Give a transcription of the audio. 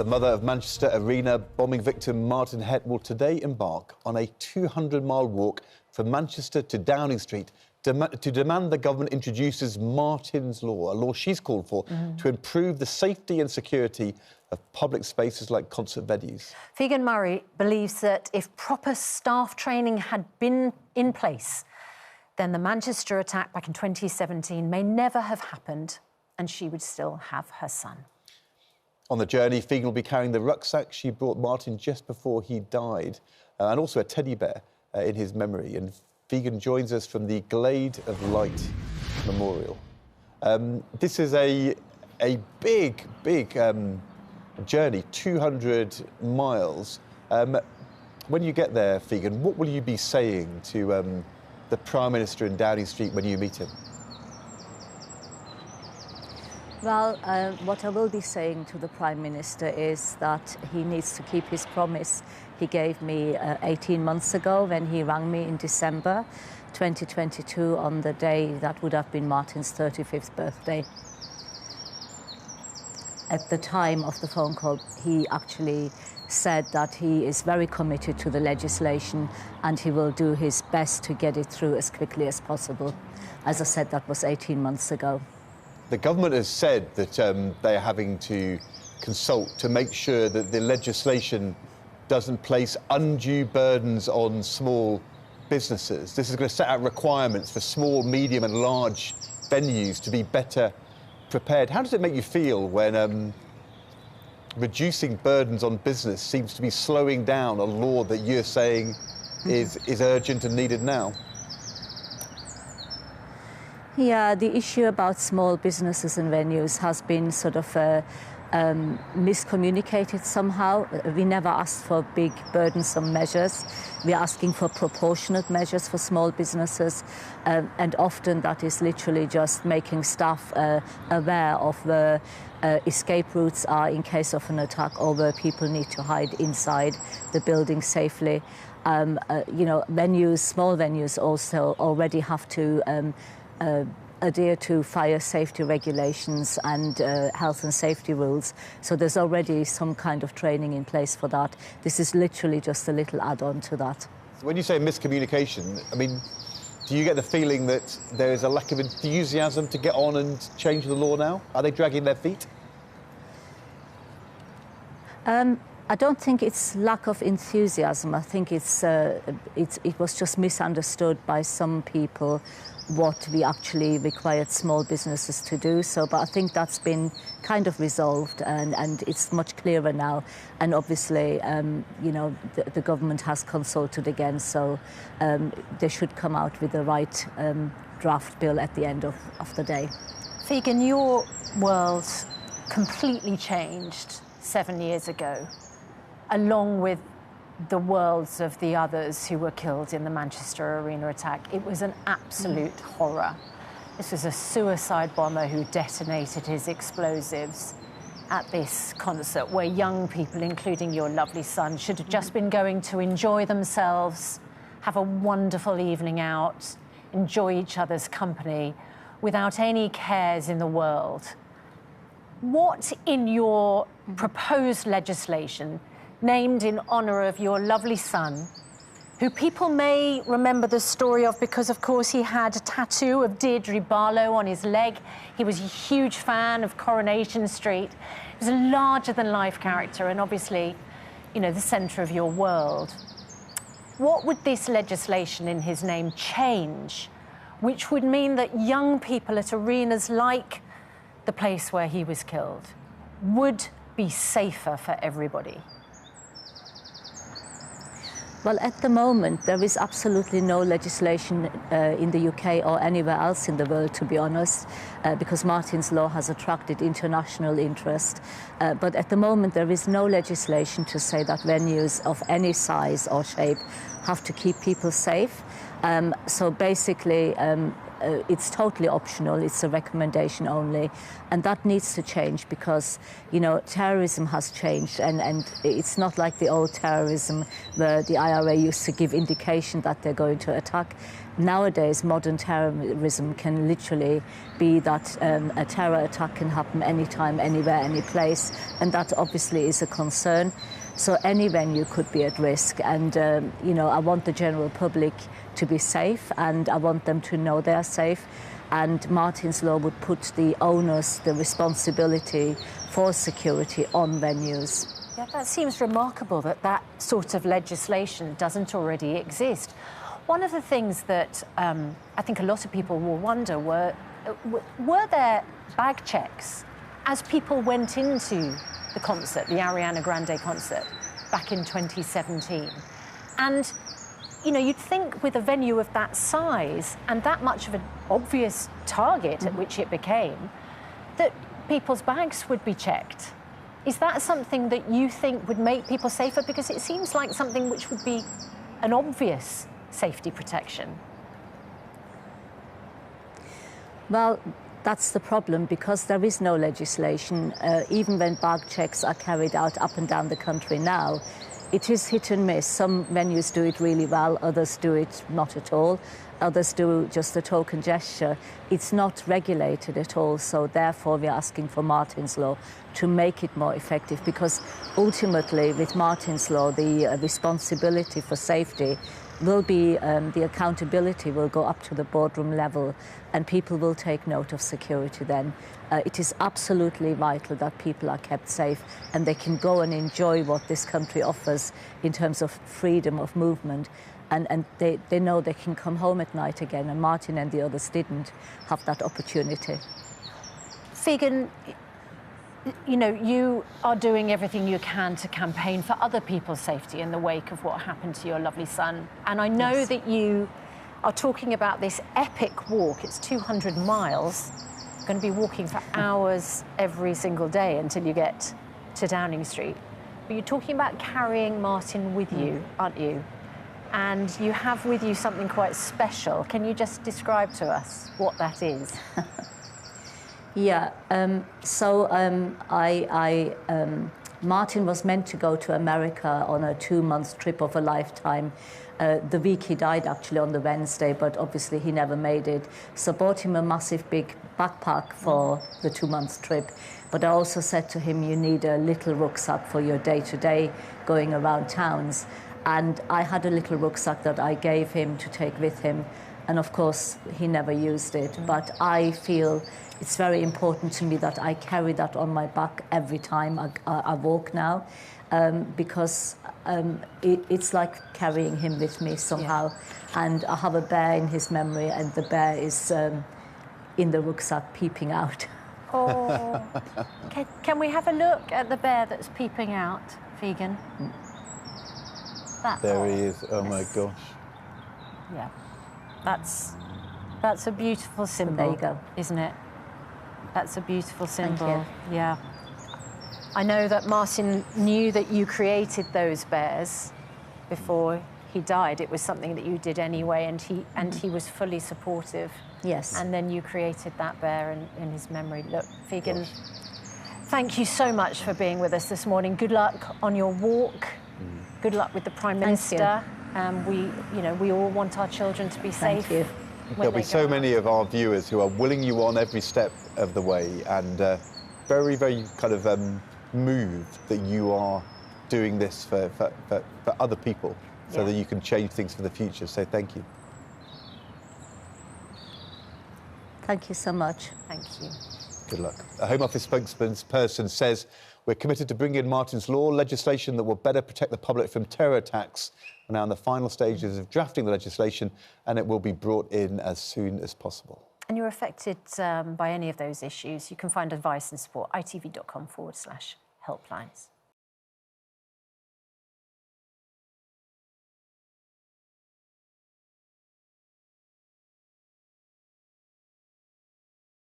The mother of Manchester Arena bombing victim Martyn Hett will today embark on a 200-mile walk from Manchester to Downing Street to demand the government introduces Martyn's Law, a law she's called for to improve the safety and security of public spaces like concert venues. Figen Murray believes that if proper staff training had been in place, then the Manchester attack back in 2017 may never have happened and she would still have her son. On the journey, Figen will be carrying the rucksack she brought Martyn just before he died, and also a teddy bear in his memory. And Figen joins us from the Glade of Light Memorial. This is a big journey, 200 miles. When you get there, Figen, what will you be saying to the Prime Minister in Downing Street when you meet him? Well, what I will be saying to the Prime Minister is that he needs to keep his promise he gave me 18 months ago when he rang me in December 2022 on the day that would have been Martyn's 35th birthday. At the time of the phone call, he actually said that he is very committed to the legislation and he will do his best to get it through as quickly as possible. As I said, that was 18 months ago. The government has said that they're having to consult to make sure that the legislation doesn't place undue burdens on small businesses. This is going to set out requirements for small, medium and large venues to be better prepared. How does it make you feel when reducing burdens on business seems to be slowing down a law that you're saying is urgent and needed now? Yeah, the issue about small businesses and venues has been sort of miscommunicated somehow. We never asked for big, burdensome measures. We're asking for proportionate measures for small businesses, and often that is literally just making staff aware of where escape routes are in case of an attack or where people need to hide inside the building safely. You know, venues, small venues also already have to adhere to fire safety regulations and health and safety rules. So there's already some kind of training in place for that. This is literally just a little add-on to that. When you say miscommunication, I mean, do you get the feeling that there is a lack of enthusiasm to get on and change the law now? Are they dragging their feet? I don't think it's lack of enthusiasm. I think it was just misunderstood by some people what we actually required small businesses to do. So, but I think that's been kind of resolved and it's much clearer now. And obviously, you know, the government has consulted again, so they should come out with the right draft bill at the end of the day. Figen, your world completely changed 7 years ago, along with the worlds of the others who were killed in the Manchester Arena attack. It was an absolute horror. This was a suicide bomber who detonated his explosives at this concert where young people, including your lovely son, should have just been going to enjoy themselves, have a wonderful evening out, enjoy each other's company without any cares in the world. What in your proposed legislation, named in honour of your lovely son, who people may remember the story of because, of course, he had a tattoo of Deirdre Barlow on his leg. He was a huge fan of Coronation Street. He was a larger-than-life character and, obviously, you know, the centre of your world. What would this legislation in his name change, which would mean that young people at arenas like the place where he was killed would be safer for everybody? Well, at the moment, there is absolutely no legislation in the UK or anywhere else in the world, to be honest, because Martyn's Law has attracted international interest. But at the moment, there is no legislation to say that venues of any size or shape have to keep people safe. So basically, it's totally optional. It's a recommendation only, and that needs to change because, you know, terrorism has changed, and it's not like the old terrorism where the IRA used to give indication that they're going to attack. Nowadays, modern terrorism can literally be that a terror attack can happen anytime, anywhere, any place, and that obviously is a concern. So any venue could be at risk, and you know, I want the general public to be safe, and I want them to know they are safe. And Martyn's Law would put the onus, the responsibility for security on venues. Yeah, that seems remarkable that that sort of legislation doesn't already exist. One of the things that I think a lot of people will wonder were there bag checks as people went into the concert, the Ariana Grande concert, back in 2017? And, you know, you'd think with a venue of that size and that much of an obvious target at which it became, that people's bags would be checked. Is that something that you think would make people safer? Because it seems like something which would be an obvious safety protection. Well, that's the problem, because there is no legislation. Even when bag checks are carried out up and down the country now, it is hit and miss. Some venues do it really well, others do it not at all. Others do just a token gesture. It's not regulated at all, so therefore we're asking for Martyn's Law to make it more effective, because ultimately with Martyn's Law the responsibility for safety will be, the accountability will go up to the boardroom level, and people will take note of security then. It is absolutely vital that people are kept safe and they can go and enjoy what this country offers in terms of freedom of movement, and they know they can come home at night again, and Martyn and the others didn't have that opportunity. Figen, you know, you are doing everything you can to campaign for other people's safety in the wake of what happened to your lovely son. And I know Yes. that you are talking about this epic walk. It's 200 miles. You're going to be walking for hours every single day until you get to Downing Street. But you're talking about carrying Martyn with you, aren't you? And you have with you something quite special. Can you just describe to us what that is? Yeah, Martyn was meant to go to America on a 2-month trip of a lifetime. The week he died, actually, on the Wednesday, but obviously he never made it. So bought him a massive big backpack for the 2-month trip. But I also said to him, you need a little rucksack for your day-to-day going around towns. And I had a little rucksack that I gave him to take with him. And of course, he never used it. But I feel it's very important to me that I carry that on my back every time I walk now, because it's like carrying him with me somehow. Yeah. And I have a bear in his memory, and the bear is in the rucksack peeping out. Oh, can we have a look at the bear that's peeping out, Figen? There he is. Oh, my gosh. Yeah, that's a beautiful symbol. There you go. Isn't it? That's a beautiful symbol. Thank you. Yeah. I know that Martyn knew that you created those bears before he died. It was something that you did anyway, and he was fully supportive. Yes. And then you created that bear in his memory. Look, Figen, thank you so much for being with us this morning. Good luck on your walk. Good luck with the Prime Minister. We all want our children to be safe. Thank you. There'll be so many of our viewers who are willing you on every step of the way, and very, very kind of moved that you are doing this for other people, so that you can change things for the future. So thank you. Thank you so much. Thank you. Good luck. A Home Office spokesperson says, we're committed to bring in Martyn's Law, legislation that will better protect the public from terror attacks. We're now in the final stages of drafting the legislation, and it will be brought in as soon as possible. And you're affected by any of those issues, you can find advice and support, itv.com/helplines.